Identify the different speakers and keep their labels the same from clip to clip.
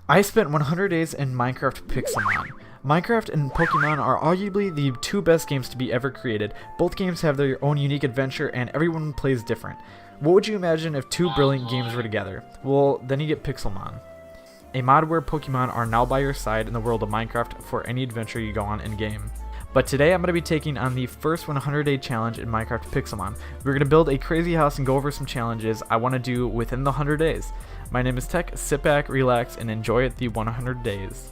Speaker 1: I spent 100 days in Minecraft Pixelmon. Minecraft and Pokemon are arguably the two best games to be ever created. Both games have their own unique adventure and everyone plays different. What would you imagine if two brilliant games were together? Well, then you get Pixelmon, a mod where Pokemon are now by your side in the world of Minecraft for any adventure you go on in-game. But today I'm going to be taking on the first 100-day challenge in Minecraft Pixelmon. We're going to build a crazy house and go over some challenges I want to do within the 100 days. My name is Tech, sit back, relax, and enjoy the 100 days.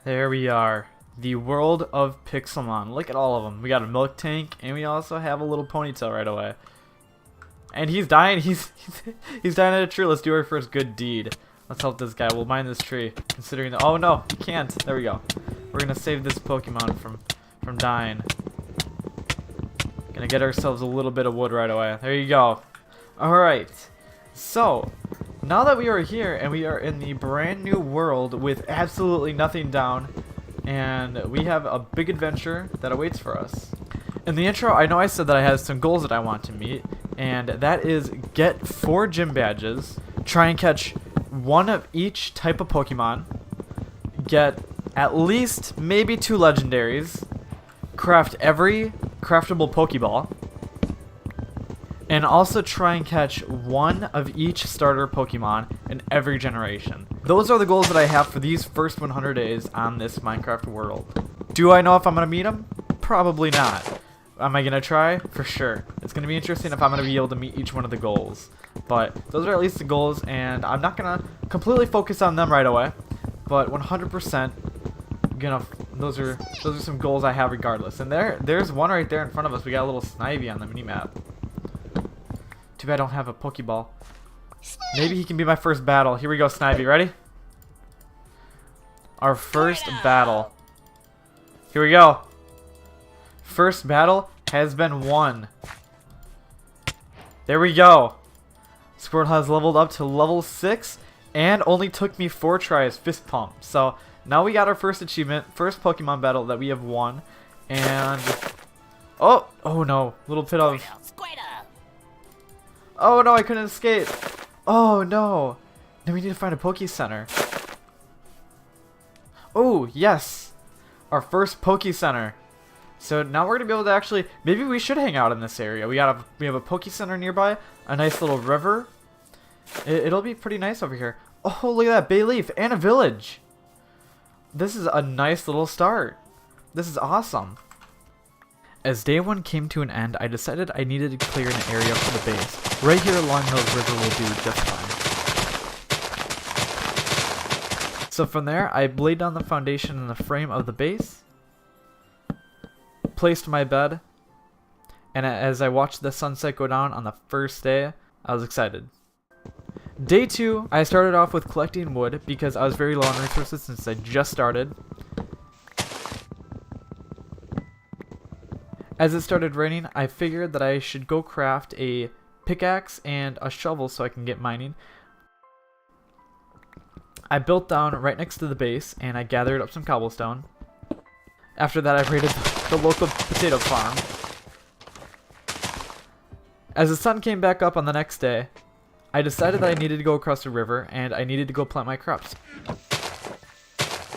Speaker 1: There we are. The world of Pixelmon. Look at all of them. We got a milk tank, and we also have a little ponytail right away. And he's dying. He's dying at a tree. Let's do our first good deed. Let's help this guy. We'll mine this tree. Considering the oh no, he can't. There we go. We're gonna save this Pokemon from dying. Gonna get ourselves a little bit of wood right away. There you go. Alright. So, now that we are here and we are in the brand new world with absolutely nothing down, and we have a big adventure that awaits for us. In the intro, I know I said that I had some goals that I want to meet, and that is get 4 gym badges, try and catch 1 of each type of Pokemon, get at least maybe 2 legendaries, craft every craftable Poké Ball, and also try and catch 1 of each starter Pokemon in every generation. Those are the goals that I have for these first 100 days on this Minecraft world. Do I know if I'm going to meet them? Probably not. Am I going to try? For sure. It's going to be interesting if I'm going to be able to meet each one of the goals. But those are at least the goals, and I'm not going to completely focus on them right away. But 100% those are some goals I have regardless. And there's one right there in front of us. We got a little Snivy on the minimap. Too bad I don't have a Pokeball. Maybe he can be my first battle. Here we go, Snivy. Ready? Our first battle. Here we go. First battle has been won. There we go. Squirtle has leveled up to level 6 and only took me 4 tries. Fist pump. So now we got our first achievement, first Pokemon battle that we have won. And oh no, little bit of. Oh no, I couldn't escape. Oh no. Now we need to find a Poke Center. Oh yes, our first Poke Center. So now we're gonna be able to actually, maybe we should hang out in this area. We have a Poke Center nearby, a nice little river. It'll be pretty nice over here. Oh look at that, bay leaf and a village. This is a nice little start. This is awesome. As day 1 came to an end, I decided I needed to clear an area for the base. Right here along the river will do just fine. So from there, I laid down the foundation in the frame of the base, placed my bed, and as I watched the sunset go down on the first day, I was excited. Day 2, I started off with collecting wood because I was very low on resources since I just started. As it started raining, I figured that I should go craft a pickaxe and a shovel so I can get mining. I built down right next to the base and I gathered up some cobblestone. After that, I raided the local potato farm. As the sun came back up on the next day, I decided that I needed to go across the river and I needed to go plant my crops.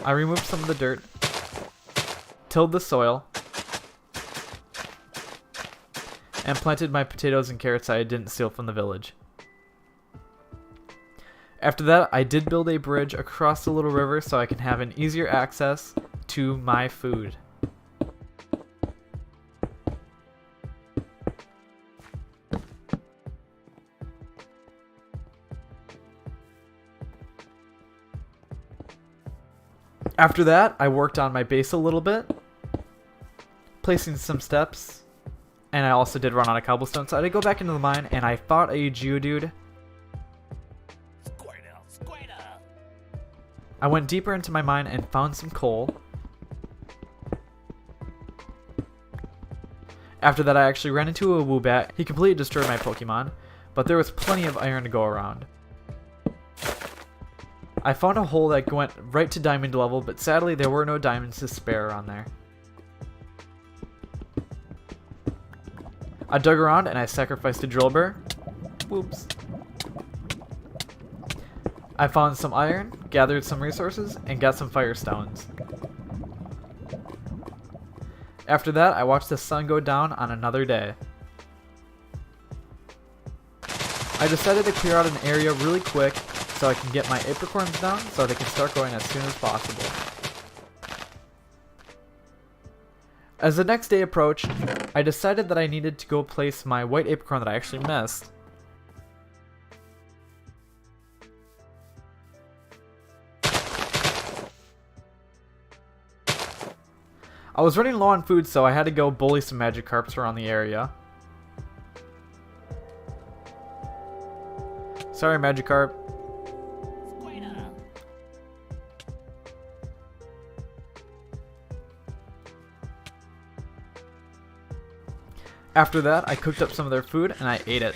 Speaker 1: I removed some of the dirt, tilled the soil, and planted my potatoes and carrots I didn't steal from the village. After that, I did build a bridge across the little river so I can have an easier access to my food. After that, I worked on my base a little bit, placing some steps. And I also did run out of cobblestone, so I did go back into the mine, and I fought a Geodude. I went deeper into my mine and found some coal. After that, I actually ran into a Woobat. He completely destroyed my Pokemon, but there was plenty of iron to go around. I found a hole that went right to diamond level, but sadly there were no diamonds to spare around there. I dug around and I sacrificed a drill bear. Whoops. I found some iron, gathered some resources, and got some fire stones. After that, I watched the sun go down on another day. I decided to clear out an area really quick so I can get my apricorns down so they can start growing as soon as possible. As the next day approached, I decided that I needed to go place my white apricorn that I actually missed. I was running low on food, so I had to go bully some Magikarps around the area. Sorry, Magikarp. After that, I cooked up some of their food and I ate it.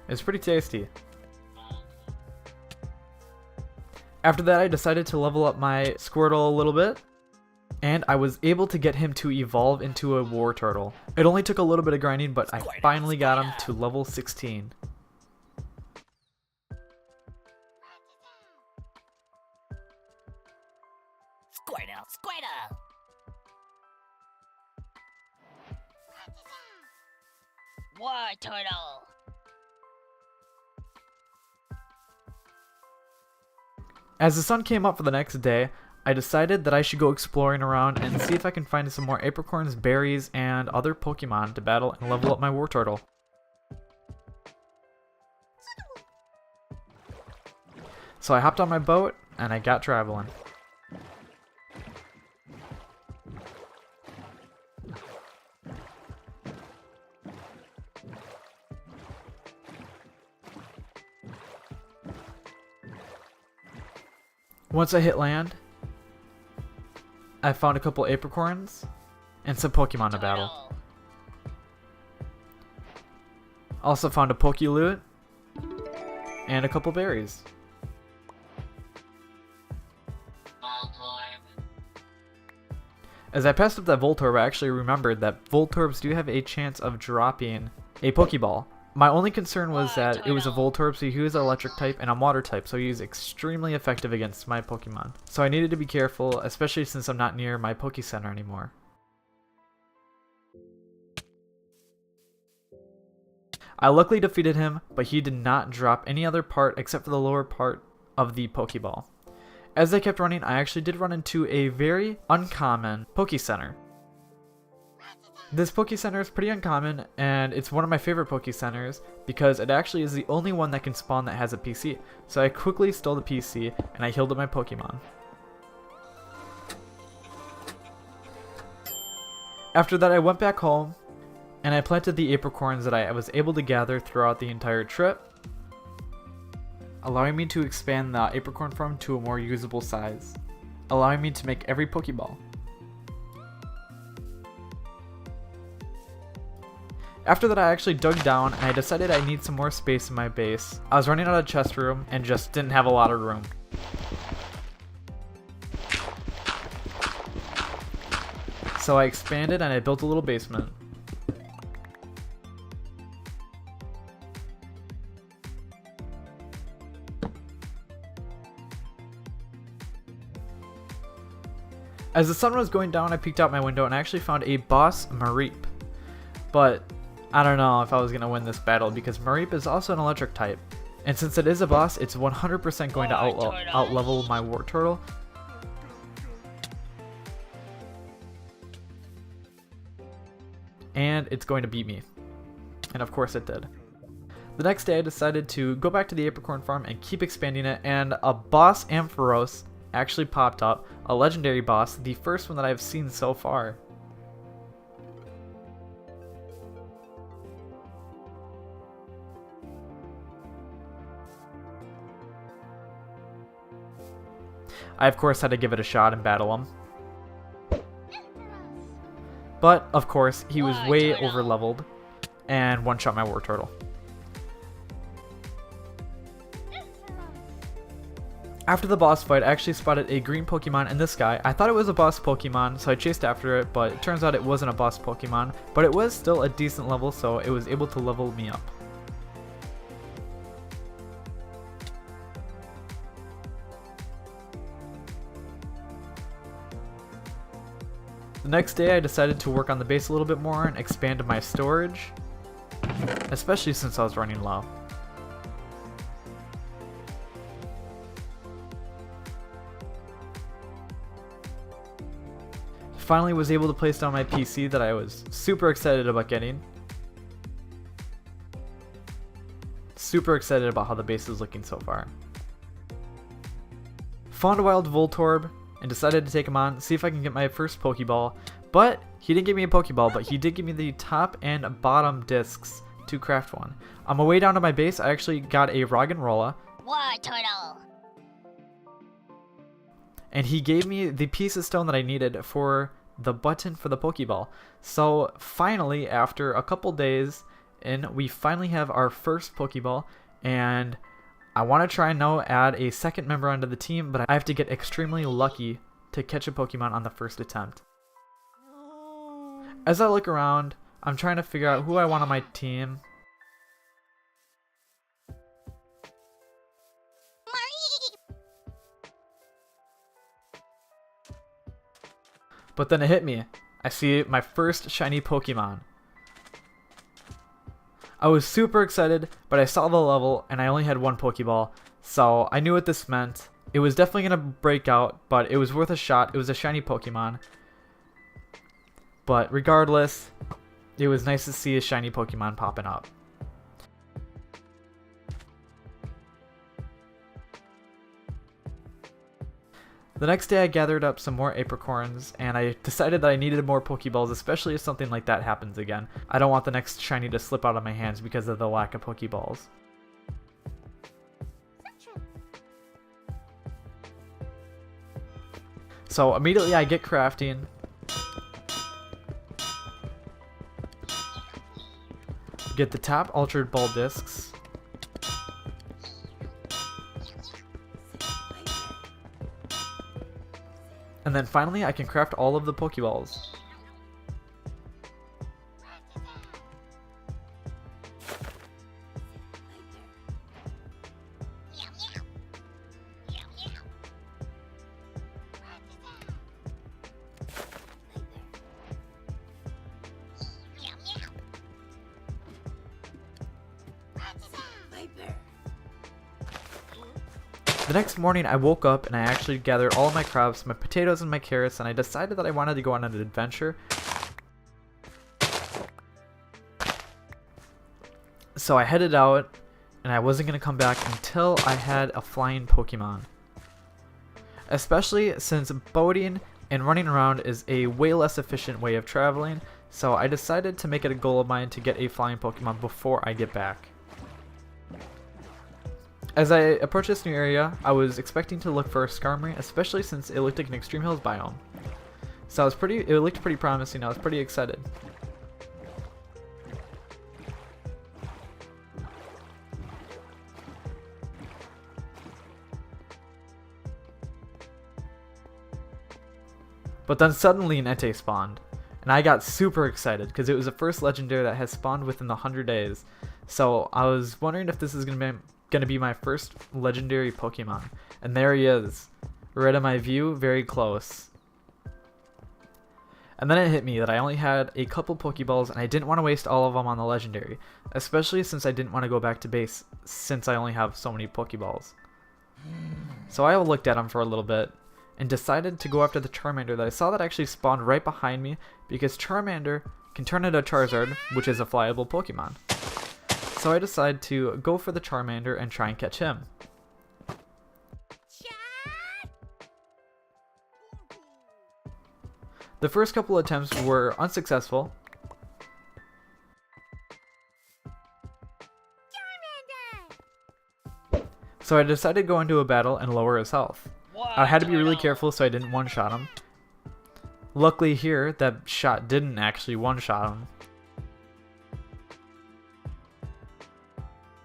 Speaker 1: It's pretty tasty. After that, I decided to level up my Squirtle a little bit, and I was able to get him to evolve into a war turtle. It only took a little bit of grinding, but I finally got him to level 16.
Speaker 2: War turtle.
Speaker 1: As the sun came up for the next day, I decided that I should go exploring around and see if I can find some more apricorns, berries, and other Pokemon to battle and level up my war turtle. So I hopped on my boat and I got traveling. Once I hit land, I found a couple apricorns and some Pokemon to battle. Also found a Pokéloot and a couple berries. As I passed up that Voltorb, I actually remembered that Voltorbs do have a chance of dropping a Poké Ball. My only concern was that it was a Voltorb, so he was an electric type and I'm water type, so he was extremely effective against my Pokemon. So I needed to be careful, especially since I'm not near my Poké Center anymore. I luckily defeated him, but he did not drop any other part except for the lower part of the Poké Ball. As I kept running, I actually did run into a very uncommon Poké Center. This Poké Center is pretty uncommon, and it's one of my favorite Poké Centers because it actually is the only one that can spawn that has a PC. So I quickly stole the PC and I healed up my Pokemon. After that, I went back home and I planted the apricorns that I was able to gather throughout the entire trip, allowing me to expand the apricorn farm to a more usable size, allowing me to make every Pokeball. After that, I actually dug down and I decided I need some more space in my base. I was running out of chest room and just didn't have a lot of room. So I expanded and I built a little basement. As the sun was going down, I peeked out my window and I actually found a boss Mareep. But I don't know if I was going to win this battle because Mareep is also an electric type. And since it is a boss, it's 100% going to out-level my War Turtle. And it's going to beat me. And of course it did. The next day I decided to go back to the apricorn farm and keep expanding it, and a boss Ampharos actually popped up. A legendary boss, the first one that I've seen so far. I of course had to give it a shot and battle him. But of course he was way over leveled and one-shot my War Turtle. After the boss fight, I actually spotted a green Pokemon in this guy. I thought it was a boss Pokemon, so I chased after it, but it turns out it wasn't a boss Pokemon, but it was still a decent level, so it was able to level me up. The next day I decided to work on the base a little bit more and expand my storage, especially since I was running low. Finally was able to place down my PC that I was super excited about getting. Super excited about how the base is looking so far. Found a wild Voltorb and decided to take him on, see if I can get my first Poké Ball. But he didn't give me a Poké Ball, but he did give me the top and bottom discs to craft one. On my way down to my base, I actually got a Roggenrola.
Speaker 2: Why, Turtle?
Speaker 1: And he gave me the piece of stone that I needed for the button for the Pokeball. So finally, after a couple days in, we finally have our first Pokeball, and I want to try and now add a second member onto the team, but I have to get extremely lucky to catch a Pokemon on the first attempt. As I look around, I'm trying to figure out who I want on my team. But then it hit me. I see my first shiny Pokemon. I was super excited, but I saw the level and I only had one Pokeball, so I knew what this meant. It was definitely going to break out, but it was worth a shot. It was a shiny Pokemon. But regardless, it was nice to see a shiny Pokemon popping up. The next day I gathered up some more apricorns, and I decided that I needed more Pokeballs, especially if something like that happens again. I don't want the next shiny to slip out of my hands because of the lack of Pokeballs. So immediately I get crafting. Get the top Altered Ball discs. And then finally I can craft all of the Pokeballs. The next morning I woke up and I actually gathered all of my crops, my potatoes and my carrots, and I decided that I wanted to go on an adventure. So I headed out and I wasn't going to come back until I had a flying Pokemon. Especially since boating and running around is a way less efficient way of traveling, so I decided to make it a goal of mine to get a flying Pokemon before I get back. As I approached this new area, I was expecting to look for a Skarmory, especially since it looked like an Extreme Hills biome. So it looked pretty promising. I was pretty excited. But then suddenly an Entei spawned, and I got super excited because it was the first legendary that has spawned within the 100 days. So I was wondering if this is going to be my first legendary Pokemon. And there he is, right in my view, very close. And then it hit me that I only had a couple Pokeballs and I didn't want to waste all of them on the legendary, especially since I didn't want to go back to base since I only have so many Pokeballs. So I looked at him for a little bit and decided to go after the Charmander that I saw that actually spawned right behind me, because Charmander can turn into Charizard, which is a flyable Pokemon. So I decided to go for the Charmander and try and catch him. The first couple attempts were unsuccessful. So I decided to go into a battle and lower his health. I had to be really careful so I didn't one-shot him. Luckily here, that shot didn't actually one-shot him.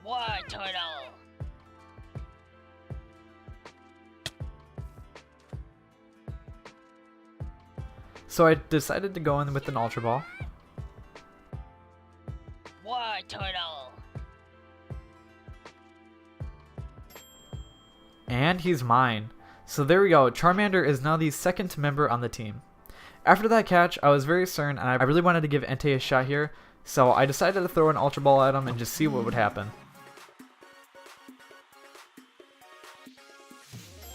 Speaker 2: Why, Turtle?
Speaker 1: So I decided to go in with an Ultra Ball.
Speaker 2: War Turtle.
Speaker 1: And he's mine. So there we go. Charmander is now the second member on the team. After that catch, I was very certain, and I really wanted to give Entei a shot here, so I decided to throw an Ultra Ball at him and just see what would happen.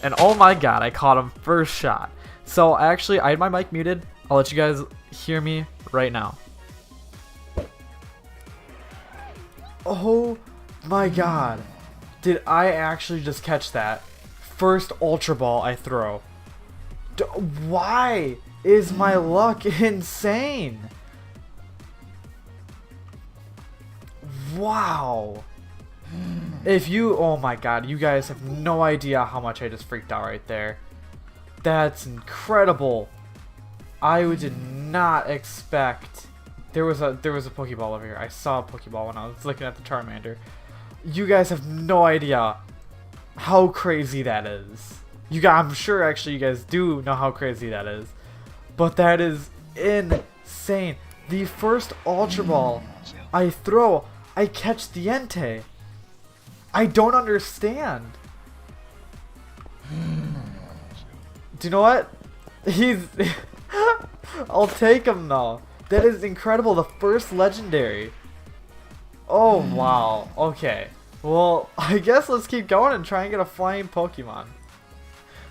Speaker 1: And oh my god, I caught him first shot. So I had my mic muted. I'll let you guys hear me right now. Oh my god. Did I actually just catch that? First Ultra Ball I throw. Why is my luck insane? Wow. Oh my god, you guys have no idea how much I just freaked out right there. That's incredible. I did not expect. There was a Poké Ball over here. I saw a Poké Ball when I was looking at the Charmander. You guys have no idea how crazy that is. I'm sure actually you guys do know how crazy that is. But that is insane. The first Ultra Ball I throw, I catch the Entei. I don't understand. Do you know what? I'll take him though. That is incredible. The first legendary. Oh wow. Okay. Well, I guess let's keep going and try and get a flying Pokemon.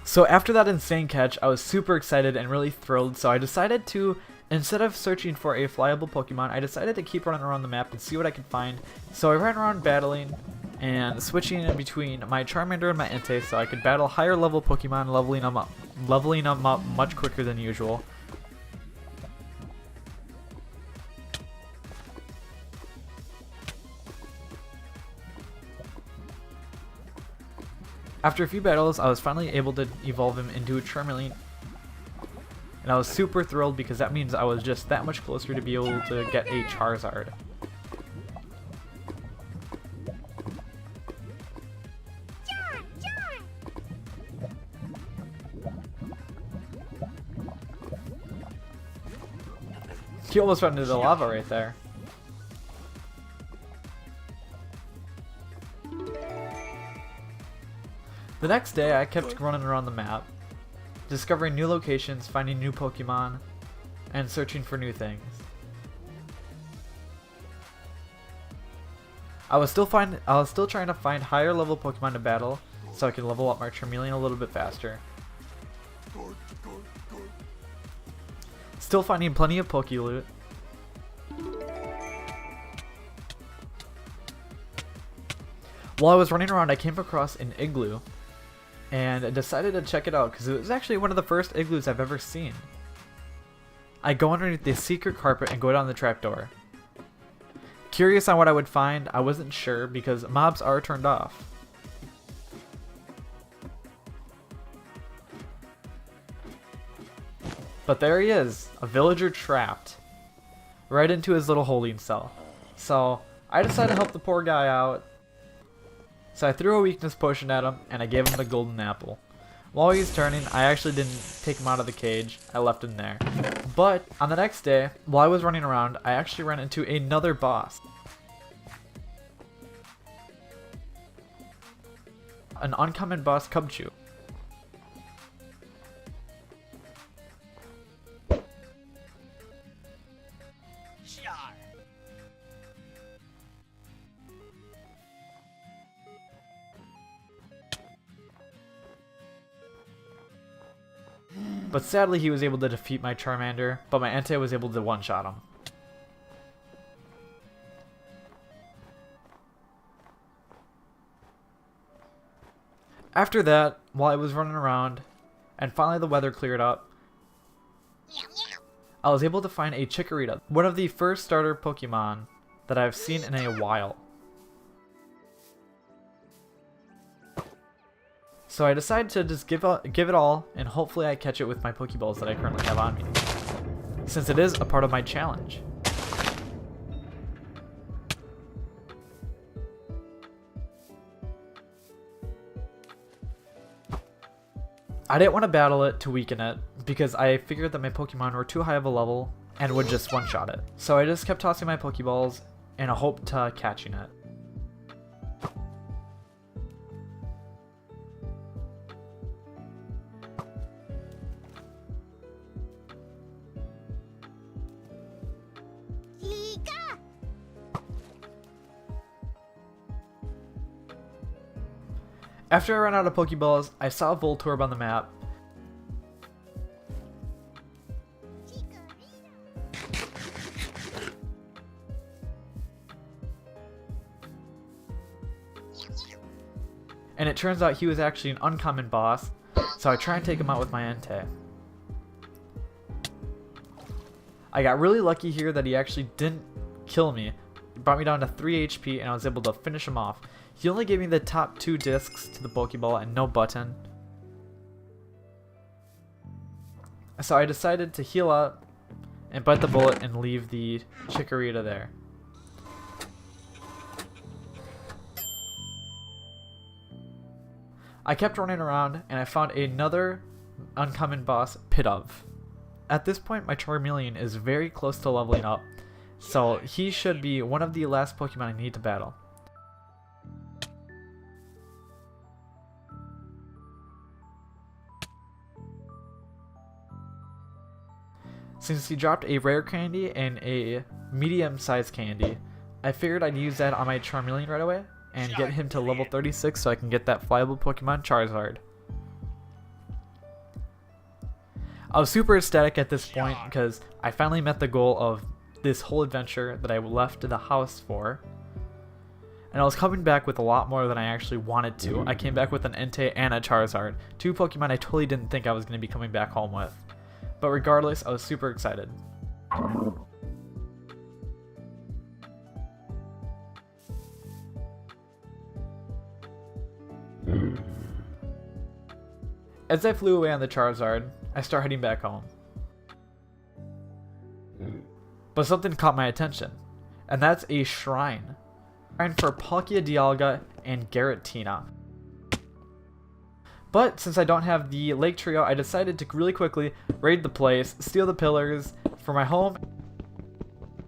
Speaker 1: So after that insane catch, I was super excited and really thrilled, so I decided to, instead of searching for a flyable Pokemon, I decided to keep running around the map and see what I could find. So I ran around battling and switching in between my Charmander and my Entei so I could battle higher level Pokemon, leveling them up much quicker than usual. After a few battles, I was finally able to evolve him into a Charmeleon, and I was super thrilled because that means I was just that much closer to be able to get a Charizard. He almost went into the lava right there. The next day, I kept running around the map, discovering new locations, finding new Pokemon, and searching for new things. I was still trying to find higher level Pokemon to battle, so I could level up my Charmeleon a little bit faster. Still finding plenty of Poké Loot. While I was running around, I came across an igloo, and I decided to check it out because it was actually one of the first igloos I've ever seen. I go underneath the secret carpet and go down the trapdoor. Curious on what I would find, I wasn't sure because mobs are turned off. But there he is, a villager trapped right into his little holding cell. So I decided to help the poor guy out. So I threw a weakness potion at him, and I gave him the golden apple. While he was turning, I actually didn't take him out of the cage. I left him there. But on the next day, while I was running around, I actually ran into another boss. An uncommon boss, Cubchoo. But sadly, he was able to defeat my Charmander, but my Entei was able to one-shot him. After that, while I was running around, and finally the weather cleared up, I was able to find a Chikorita, one of the first starter Pokemon that I've seen in a while. So I decided to just give it all, and hopefully I catch it with my Pokeballs that I currently have on me, since it is a part of my challenge. I didn't want to battle it to weaken it, because I figured that my Pokemon were too high of a level and would just one-shot it. So I just kept tossing my Pokeballs in a hope to catching it. After I ran out of Pokeballs, I saw a Voltorb on the map. And it turns out he was actually an uncommon boss, so I try and take him out with my Entei. I got really lucky here that he actually didn't kill me. It brought me down to 3 HP and I was able to finish him off. He only gave me the top 2 discs to the Pokeball and no button. So I decided to heal up and bite the bullet and leave the Chikorita there. I kept running around and I found another uncommon boss, Pidove. At this point my Charmeleon is very close to leveling up, so he should be one of the last Pokemon I need to battle. Since he dropped a rare candy and a medium-sized candy, I figured I'd use that on my Charmeleon right away and get him to level 36 so I can get that flyable Pokemon Charizard. I was super ecstatic at this point because I finally met the goal of this whole adventure that I left the house for. And I was coming back with a lot more than I actually wanted to. I came back with an Entei and a Charizard, 2 Pokemon I totally didn't think I was going to be coming back home with. But regardless, I was super excited. As I flew away on the Charizard, I start heading back home. But something caught my attention, and that's a shrine. Shrine for Palkia Dialga and Giratina. But since I don't have the Lake Trio, I decided to really quickly raid the place, steal the pillars for my home,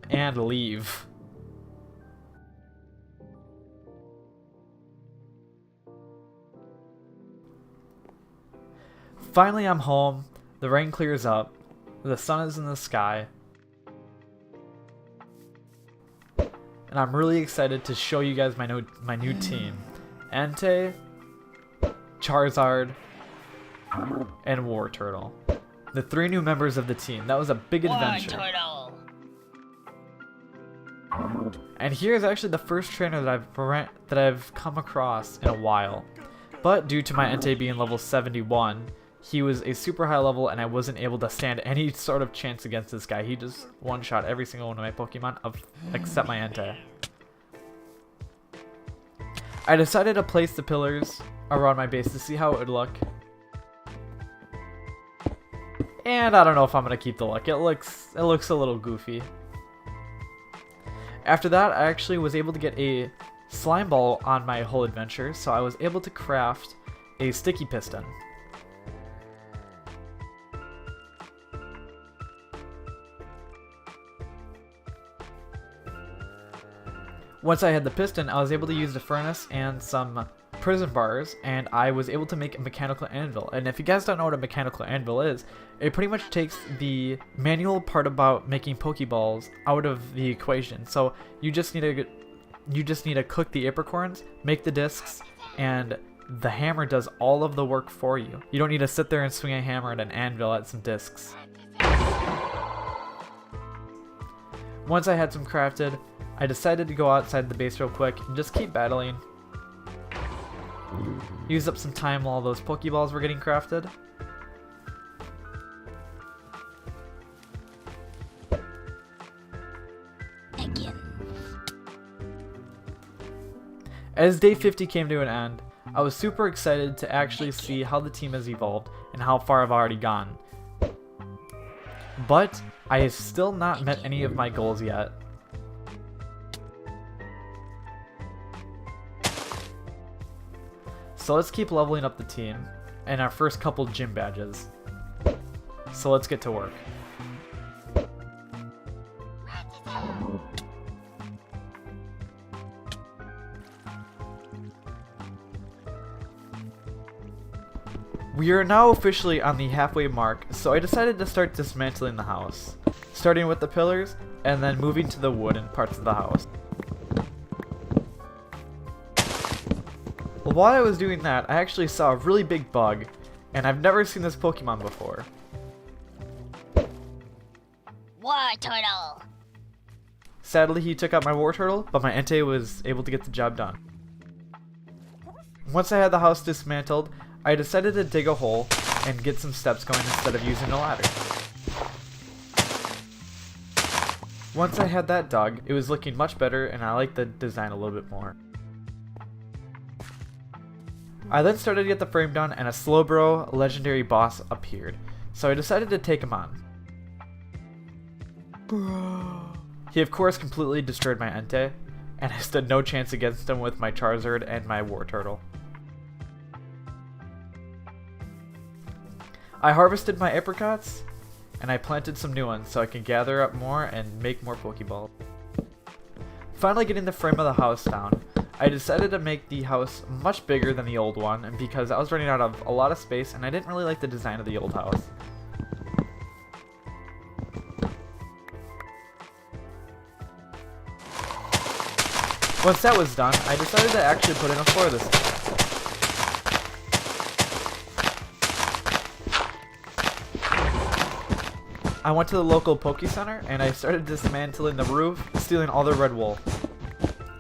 Speaker 1: and leave. Finally I'm home, the rain clears up, the sun is in the sky, and I'm really excited to show you guys my new team. Entei, Charizard, and Wartortle. The 3 new members of the team. That was a big adventure. And here's actually the first trainer that I've come across in a while. But due to my Entei being level 71, he was a super high level and I wasn't able to stand any sort of chance against this guy. He just one-shot every single one of my Pokemon except my Entei. I decided to place the pillars around my base to see how it would look. And I don't know if I'm going to keep the look. It looks a little goofy. After that, I actually was able to get a slime ball on my whole adventure, so I was able to craft a sticky piston. Once I had the piston, I was able to use the furnace and some prison bars, and I was able to make a mechanical anvil. And if you guys don't know what a mechanical anvil is, it pretty much takes the manual part about making Pokeballs out of the equation. So you just need to cook the apricorns, make the discs, and the hammer does all of the work for you. You don't need to sit there and swing a hammer at an anvil at some discs. Once I had some crafted, I decided to go outside the base real quick and just keep battling. Use up some time while those Pokeballs were getting crafted. As day 50 came to an end, I was super excited to actually see how the team has evolved and how far I've already gone. But I have still not met any of my goals yet. So let's keep leveling up the team and our first couple gym badges. so let's get to work. We are now officially on the halfway mark, so I decided to start dismantling the house, starting with the pillars and then moving to the wooden parts of the house. Well, while I was doing that, I actually saw a really big bug, and I've never seen this Pokemon before.
Speaker 2: War turtle.
Speaker 1: Sadly, he took out my Wartortle, but my Entei was able to get the job done. Once I had the house dismantled, I decided to dig a hole and get some steps going instead of using a ladder. Once I had that dug, it was looking much better and I liked the design a little bit more. I then started to get the frame done and a Slowbro legendary boss appeared, so I decided to take him on. He of course completely destroyed my Entei, and I stood no chance against him with my Charizard and my Wartortle. I harvested my apricots, and I planted some new ones so I can gather up more and make more Pokeballs. Finally getting the frame of the house down, I decided to make the house much bigger than the old one, and because I was running out of a lot of space and I didn't really like the design of the old house. Once that was done, I decided to actually put in a floor this time. I went to the local Poké Center and I started dismantling the roof, stealing all the red wool.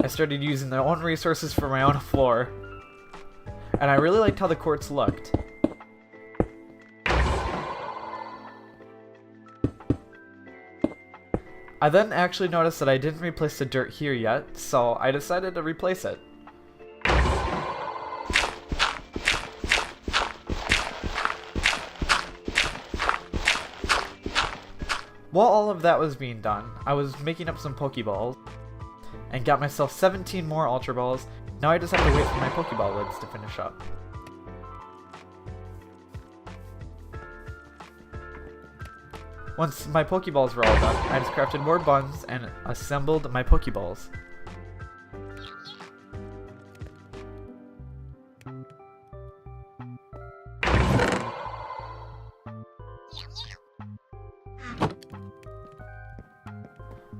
Speaker 1: I started using their own resources for my own floor, and I really liked how the courts looked. I then actually noticed that I didn't replace the dirt here yet, so I decided to replace it. While all of that was being done, I was making up some Pokeballs, and got myself 17 more Ultra Balls. Now I just have to wait for my Pokeball lids to finish up. Once my Pokeballs were all done, I just crafted more buns and assembled my Pokeballs.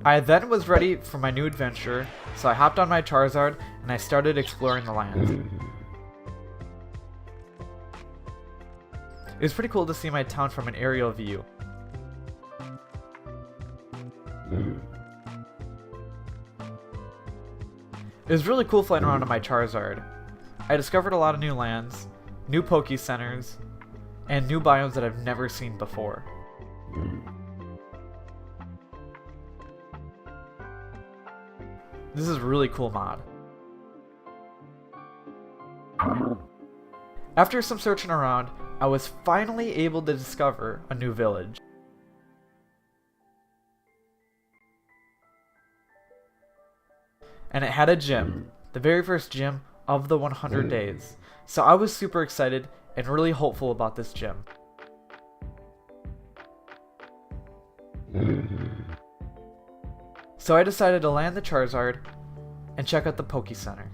Speaker 1: I then was ready for my new adventure, so I hopped on my Charizard and I started exploring the land. It was pretty cool to see my town from an aerial view. It was really cool flying around on my Charizard. I discovered a lot of new lands, new Poké Centers, and new biomes that I've never seen before. This is a really cool mod. After some searching around, I was finally able to discover a new village. And it had a gym, the very first gym of the 100 days. So I was super excited and really hopeful about this gym. So I decided to land the Charizard and check out the Poké Center.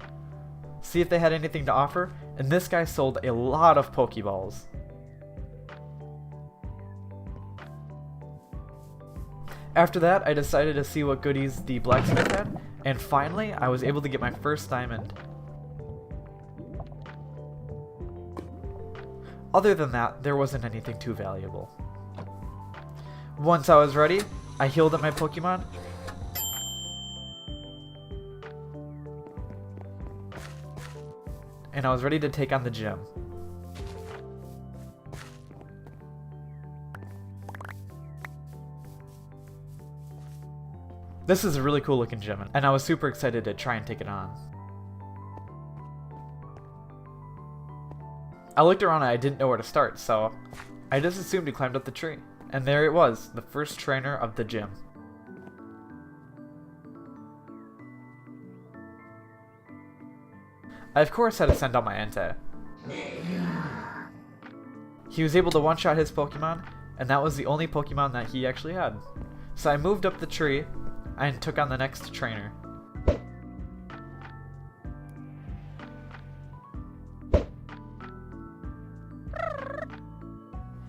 Speaker 1: See if they had anything to offer, and this guy sold a lot of Pokeballs. After that, I decided to see what goodies the blacksmith had, and finally, I was able to get my first diamond. Other than that, there wasn't anything too valuable. Once I was ready, I healed up my Pokemon, and I was ready to take on the gym. This is a really cool looking gym, and I was super excited to try and take it on. I looked around and I didn't know where to start, so I just assumed he climbed up the tree. And there it was, the first trainer of the gym. I of course had to send out my Entei. He was able to one-shot his Pokemon, and that was the only Pokemon that he actually had. So I moved up the tree and took on the next trainer.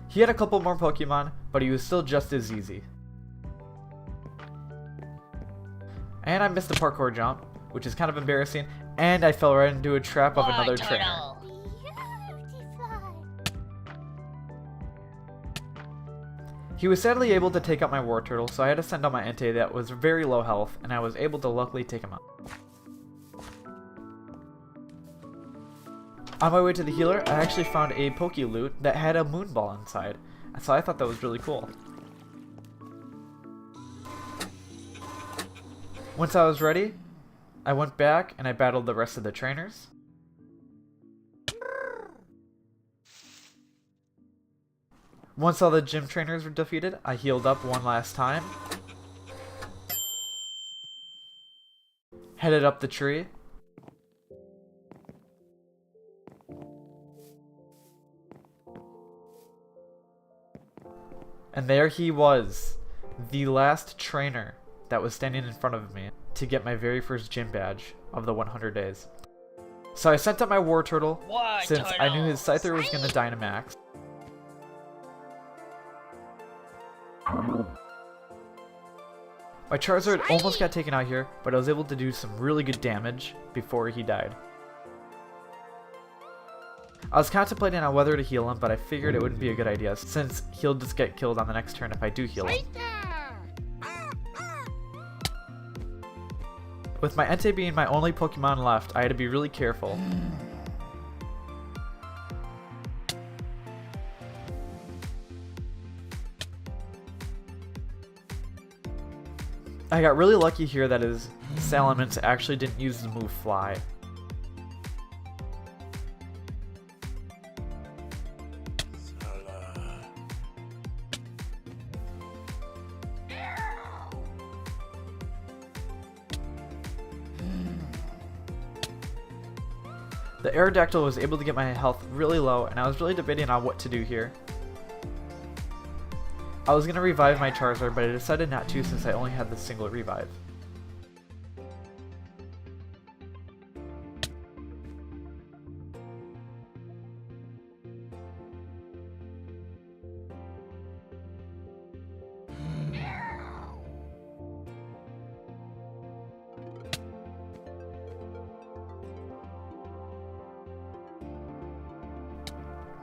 Speaker 1: He had a couple more Pokemon, but he was still just as easy. And I missed a parkour jump, which is kind of embarrassing, and I fell right into a trap of another trainer. He was sadly able to take out my War Turtle, so I had to send out my Entei that was very low health, and I was able to luckily take him out. On my way to the healer, I actually found a Poké Loot that had a Moon Ball inside, so I thought that was really cool. Once I was ready, I went back and I battled the rest of the trainers. Once all the gym trainers were defeated, I healed up one last time. Headed up the tree. And there he was, the last trainer that was standing in front of me to get my very first gym badge of the 100 days. So I sent out my War Turtle, since I knew his Scyther was going to Dynamax. My Charizard almost got taken out here, but I was able to do some really good damage before he died. I was contemplating on whether to heal him, but I figured it wouldn't be a good idea, since he'll just get killed on the next turn if I do heal him. With my Entei being my only Pokemon left, I had to be really careful. I got really lucky here that his Salamence actually didn't use the move Fly. The Aerodactyl was able to get my health really low, and I was really debating on what to do here. I was going to revive my Charizard, but I decided not to since I only had the single revive.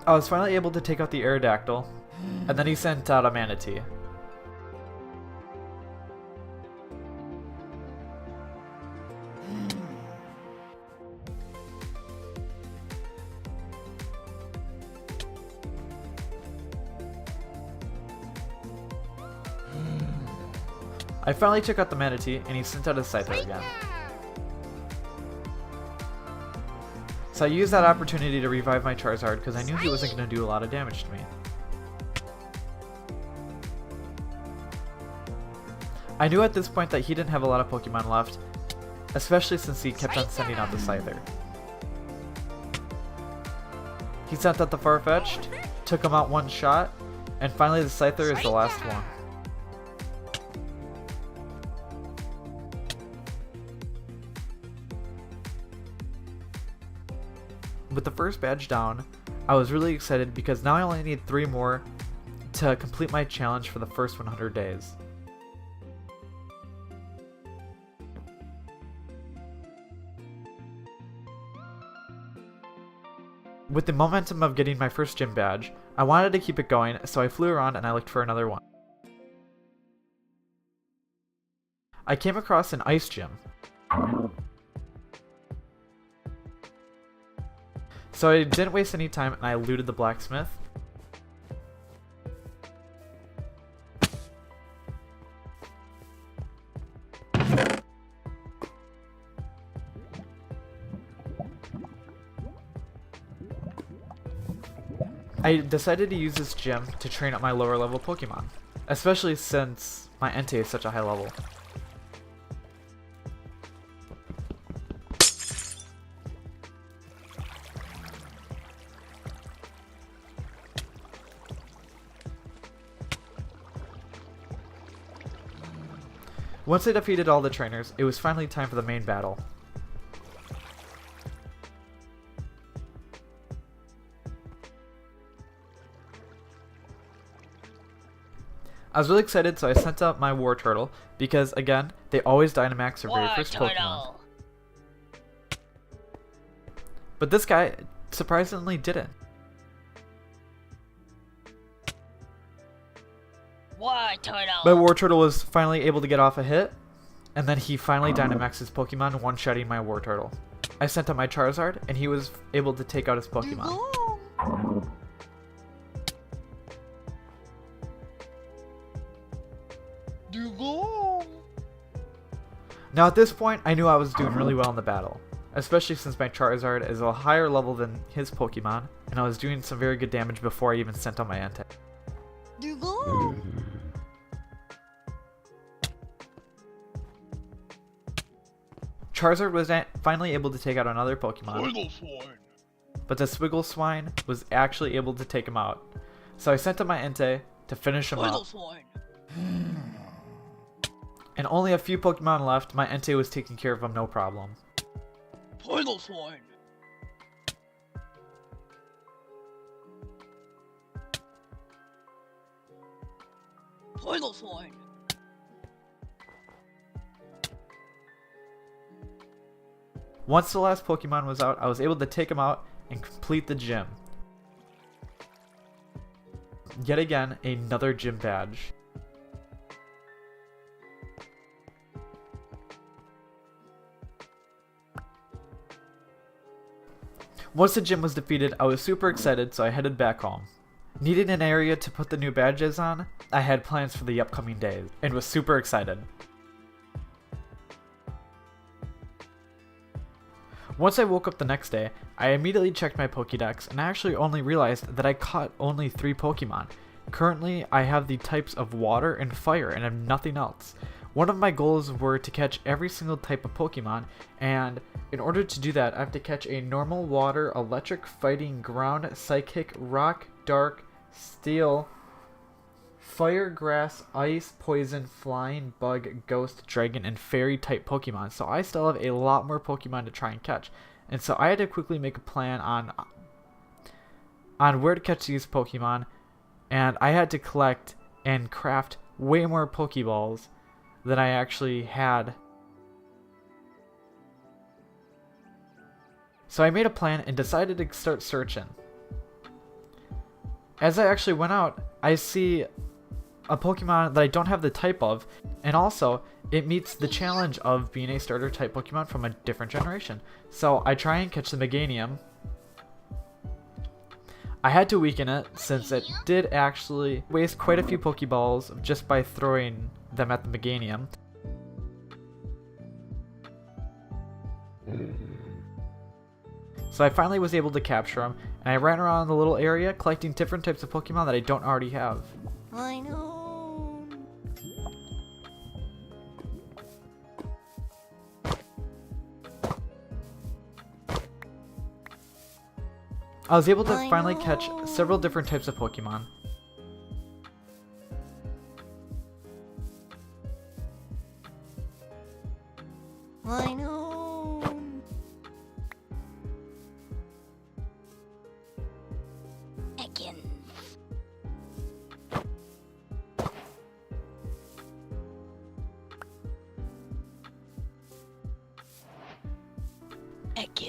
Speaker 1: I was finally able to take out the Aerodactyl, and then he sent out a Manatee. I finally took out the Manatee, and he sent out a Scyther again. So I used that opportunity to revive my Charizard because I knew he wasn't going to do a lot of damage to me. I knew at this point that he didn't have a lot of Pokemon left, especially since he kept on sending out the Scyther. He sent out the Farfetch'd, took him out one shot, and finally the Scyther is the last one. With the first badge down, I was really excited because now I only need 3 more to complete my challenge for the first 100 days. With the momentum of getting my first gym badge, I wanted to keep it going, so I flew around and I looked for another one. I came across an ice gym. So I didn't waste any time and I looted the blacksmith. I decided to use this gym to train up my lower level Pokemon, especially since my Entei is such a high level. Once I defeated all the trainers, it was finally time for the main battle. I was really excited, so I sent up my War Turtle, because again, they always Dynamax their very first Pokemon. But this guy surprisingly didn't.
Speaker 2: War Turtle.
Speaker 1: My War Turtle was finally able to get off a hit, and then he finally Dynamaxed his Pokemon, one-shotting my War Turtle. I sent up my Charizard, and he was able to take out his Pokemon. Now at this point, I knew I was doing really well in the battle, especially since my Charizard is a higher level than his Pokemon, and I was doing some very good damage before I even sent out my Entei. Charizard was finally able to take out another Pokemon, but the Swiggle Swine was actually able to take him out. So I sent out my Entei to finish him up. And only a few Pokemon left, my Entei was taking care of him no problem. Once the last Pokemon was out, I was able to take him out and complete the gym. Yet again, another gym badge. Once the gym was defeated, I was super excited, so I headed back home. Needing an area to put the new badges on, I had plans for the upcoming days, and was super excited. Once I woke up the next day, I immediately checked my Pokédex, and I actually only realized that I caught only 3 Pokemon. Currently, I have the types of water and fire, and have nothing else. One of my goals were to catch every single type of Pokemon, and in order to do that, I have to catch a normal, water, electric, fighting, ground, psychic, rock, dark, steel, fire, grass, ice, poison, flying, bug, ghost, dragon, and fairy type Pokemon. So I still have a lot more Pokemon to try and catch. And so I had to quickly make a plan on where to catch these Pokemon, and I had to collect and craft way more Pokeballs than I actually had. So I made a plan and decided to start searching. As I actually went out, I see a Pokemon that I don't have the type of, and also it meets the challenge of being a starter type Pokemon from a different generation. So I try and catch the Meganium. I had to weaken it since it did actually waste quite a few Pokeballs just by throwing them at the Meganium. So I finally was able to capture him, and I ran around the little area collecting different types of Pokemon that I don't already have.
Speaker 2: I know.
Speaker 1: I was able to finally catch several different types of Pokemon.
Speaker 2: I know. Again.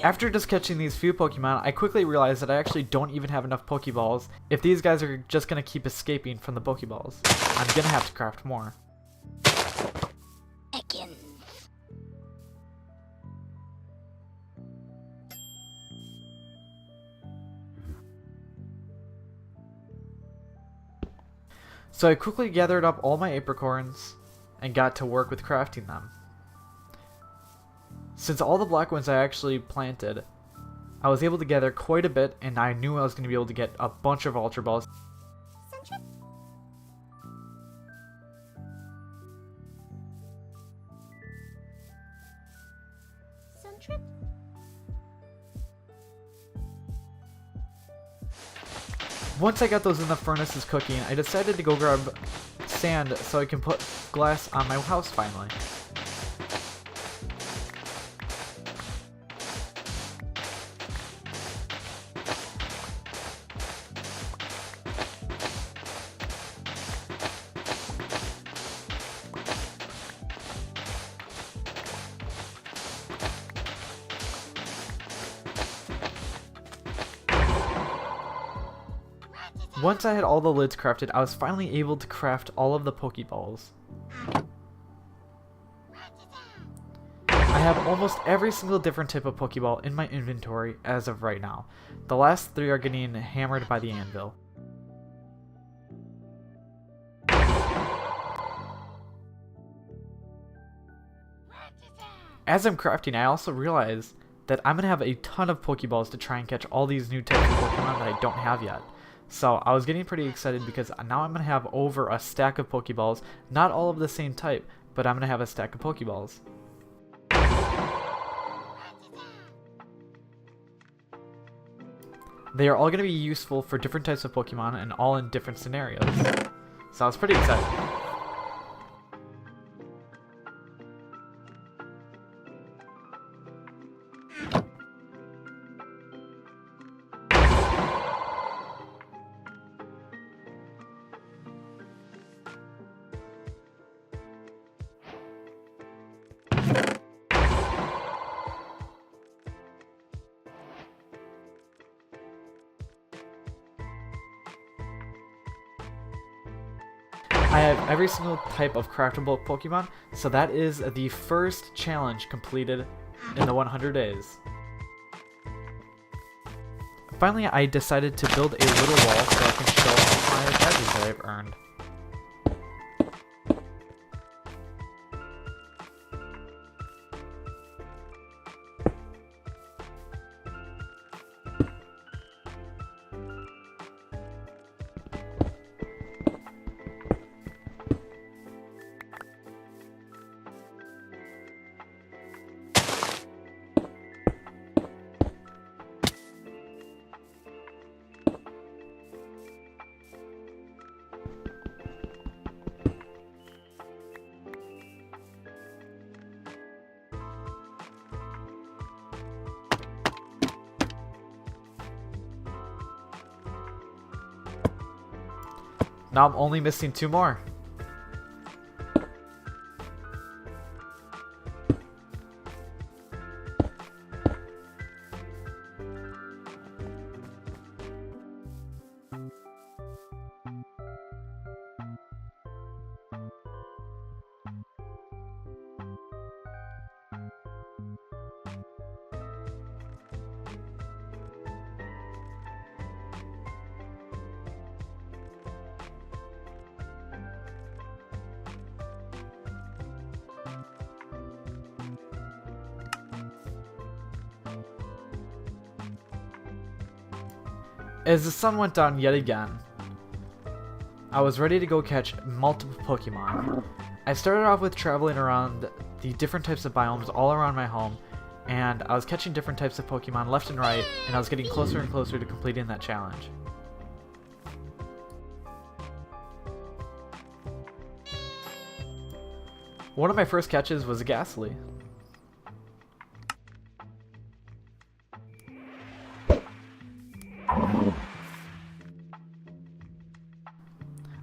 Speaker 1: After just catching these few Pokemon, I quickly realized that I actually don't even have enough Pokeballs if these guys are just going to keep escaping from the Pokeballs. I'm going to have to craft more.
Speaker 2: Again.
Speaker 1: So I quickly gathered up all my apricorns and got to work with crafting them. Since all the black ones I actually planted, I was able to gather quite a bit, and I knew I was going to be able to get a bunch of Ultra Balls. Once I got those in the furnaces cooking, I decided to go grab sand so I can put glass on my house finally. Once I had all the lids crafted, I was finally able to craft all of the Poké Balls. I have almost every single different type of Poké Ball in my inventory as of right now. The last 3 are getting hammered by the anvil. As I'm crafting, I also realize that I'm going to have a ton of Poké Balls to try and catch all these new types of Pokemon that I don't have yet. So I was getting pretty excited because now I'm going to have over a stack of Pokeballs, not all of the same type, but I'm going to have a stack of Pokeballs. They are all going to be useful for different types of Pokemon and all in different scenarios. So I was pretty excited. I have every single type of craftable Pokemon, so that is the first challenge completed in the 100 days. Finally, I decided to build a little wall so I can show all my badges that I've earned. Now I'm only missing 2 more. As the sun went down yet again, I was ready to go catch multiple Pokemon. I started off with traveling around the different types of biomes all around my home, and I was catching different types of Pokemon left and right, and I was getting closer and closer to completing that challenge. One of my first catches was a Ghastly.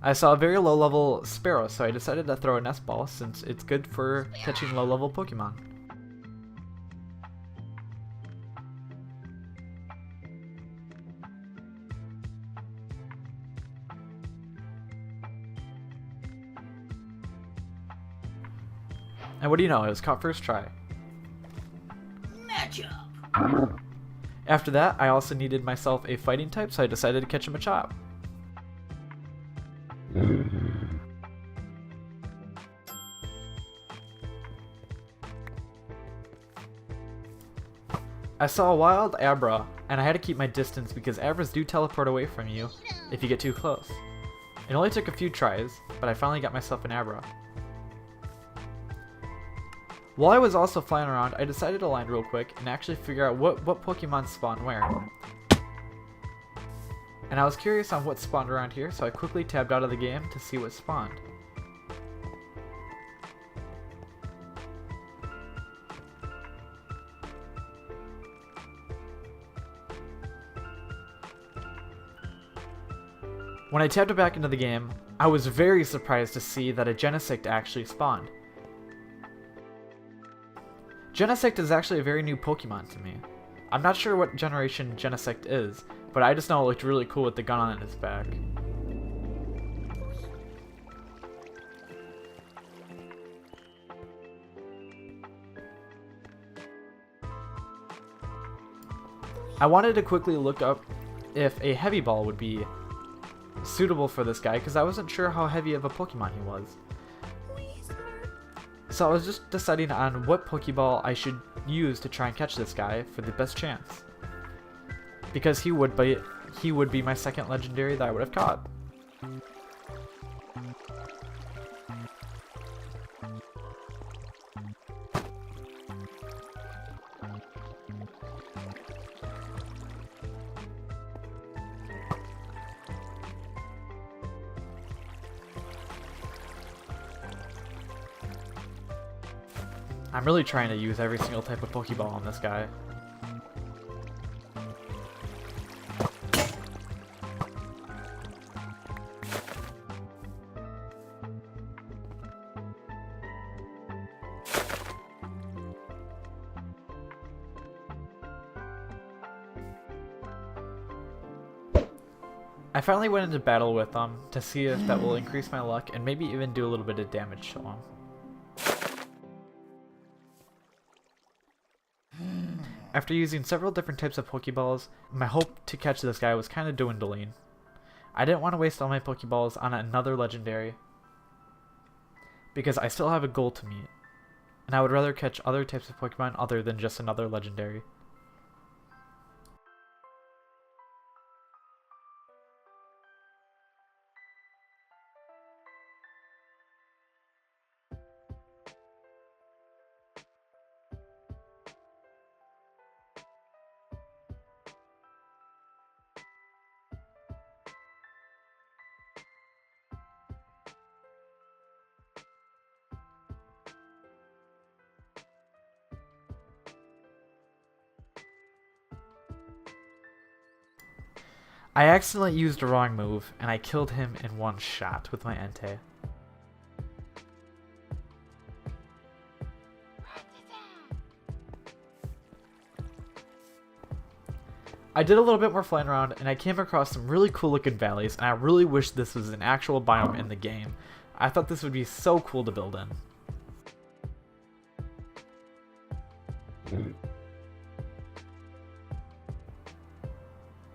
Speaker 1: I saw a very low level Sparrow, so I decided to throw a Nest Ball since it's good for catching low level Pokemon. And what do you know, it was caught first try.
Speaker 2: Matchup.
Speaker 1: After that, I also needed myself a fighting type, so I decided to catch a Machop. I saw a wild Abra, and I had to keep my distance because Abras do teleport away from you if you get too close. It only took a few tries, but I finally got myself an Abra. While I was also flying around, I decided to land real quick and actually figure out what Pokemon spawn where. And I was curious on what spawned around here, so I quickly tabbed out of the game to see what spawned. When I tapped it back into the game, I was very surprised to see that a Genesect actually spawned. Genesect is actually a very new Pokemon to me. I'm not sure what generation Genesect is, but I just know it looked really cool with the gun on its back. I wanted to quickly look up if a heavy ball would be suitable for this guy because I wasn't sure how heavy of a Pokemon he was. So I was just deciding on what Pokeball I should use to try and catch this guy for the best chance. Because he would be my second legendary that I would have caught. I'm really trying to use every single type of Pokeball on this guy. I finally went into battle with them to see if that will increase my luck and maybe even do a little bit of damage to him. After using several different types of Pokeballs, my hope to catch this guy was kind of dwindling. I didn't want to waste all my Pokeballs on another legendary, because I still have a goal to meet, and I would rather catch other types of Pokemon other than just another legendary. I accidentally used the wrong move, and I killed him in one shot with my Entei. I did a little bit more flying around, and I came across some really cool looking valleys, and I really wish this was an actual biome in the game. I thought this would be so cool to build in.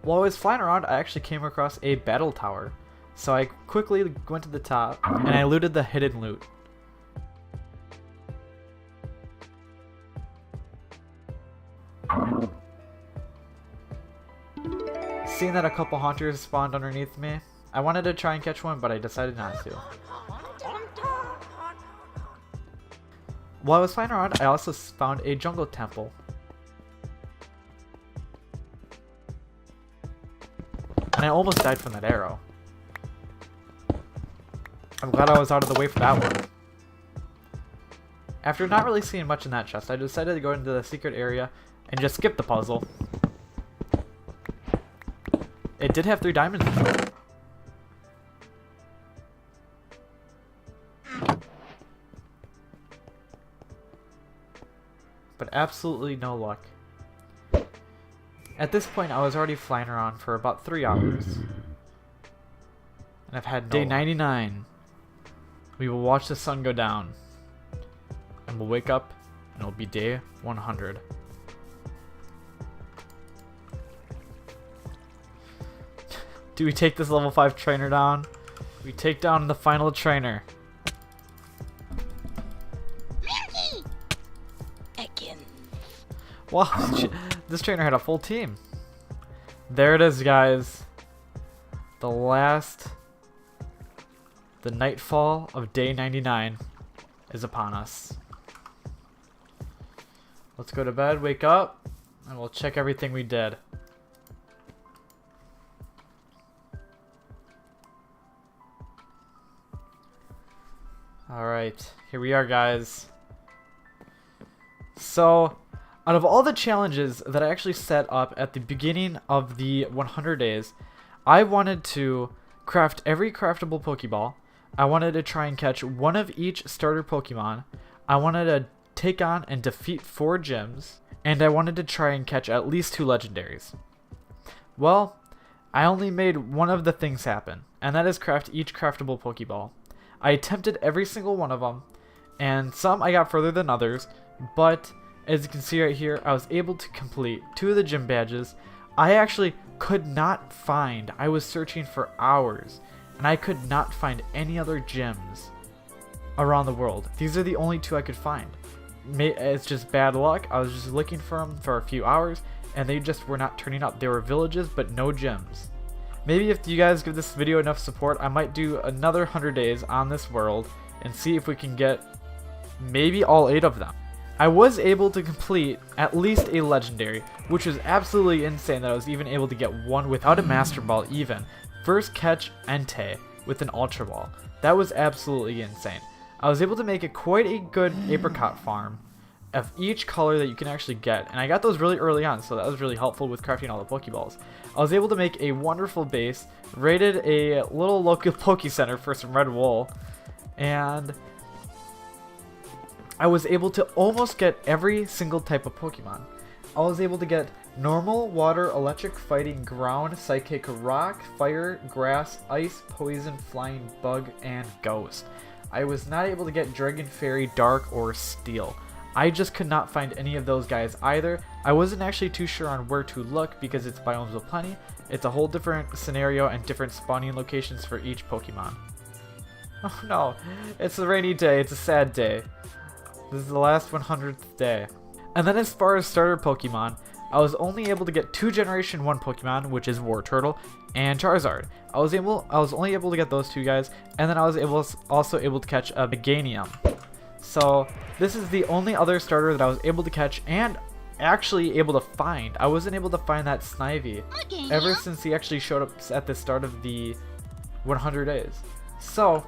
Speaker 1: While I was flying around, I actually came across a battle tower. So I quickly went to the top, and I looted the hidden loot. Seeing that a couple hunters spawned underneath me, I wanted to try and catch one, but I decided not to. While I was flying around, I also found a jungle temple. And I almost died from that arrow. I'm glad I was out of the way for that one. After not really seeing much in that chest, I decided to go into the secret area and just skip the puzzle. It did have 3 diamonds in it. But absolutely no luck. At this point, I was already flying around for about 3 hours. And I've had day 99. We will watch the sun go down. And we'll wake up, and it'll be day 100. Do we take this level 5 trainer down? We take down the final trainer.
Speaker 2: Again.
Speaker 1: Wow, this trainer had a full team. There it is, guys. The nightfall of day 99 is upon us. Let's go to bed, wake up, and we'll check everything we did. Alright, here we are, guys. So, out of all the challenges that I actually set up at the beginning of the 100 days, I wanted to craft every craftable Pokeball. I wanted to try and catch one of each starter Pokemon. I wanted to take on and defeat 4 gyms. And I wanted to try and catch at least 2 legendaries. Well, I only made one of the things happen, and that is craft each craftable Pokeball. I attempted every single one of them, and some I got further than others, but as you can see right here, I was able to complete 2 of the gym badges. I actually could not find, I was searching for hours, and I could not find any other gyms around the world. These are the only 2 I could find. It's just bad luck. I was just looking for them for a few hours, and they just were not turning up. They were villages, but no gyms. Maybe if you guys give this video enough support, I might do another 100 days on this world and see if we can get maybe all 8 of them. I was able to complete at least a legendary, which was absolutely insane that I was even able to get one without a Master Ball even. First catch Entei with an Ultra Ball. That was absolutely insane. I was able to make quite a good apricot farm of each color that you can actually get, and I got those really early on, so that was really helpful with crafting all the Pokeballs. I was able to make a wonderful base, raided a little local Poke Center for some red wool, and I was able to almost get every single type of Pokemon. I was able to get normal, water, electric, fighting, ground, psychic, rock, fire, grass, ice, poison, flying, bug, and ghost. I was not able to get Dragon, Fairy, Dark, or Steel. I just could not find any of those guys either. I wasn't actually too sure on where to look because it's Biomes of Plenty. It's a whole different scenario and different spawning locations for each Pokemon. Oh no, it's a rainy day, it's a sad day. This is the last 100th day. And then as far as starter Pokemon, I was only able to get 2 Generation 1 Pokemon, which is Wartortle and Charizard. I was only able to get those 2 guys, and then I was also able to catch a Meganium. So this is the only other starter that I was able to catch and actually able to find. I wasn't able to find that Snivy ever since he actually showed up at the start of the 100 days. So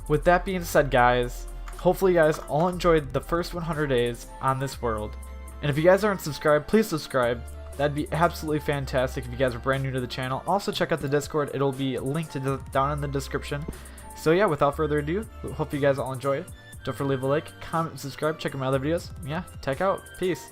Speaker 1: with that being said, guys, hopefully you guys all enjoyed the first 100 days on this world. And if you guys aren't subscribed, please subscribe. That'd be absolutely fantastic if you guys are brand new to the channel. Also check out the Discord. It'll be linked down in the description. So yeah, without further ado, hope you guys all enjoy it. Don't forget to leave a like, comment, and subscribe. Check out my other videos. Yeah, tech out. Peace.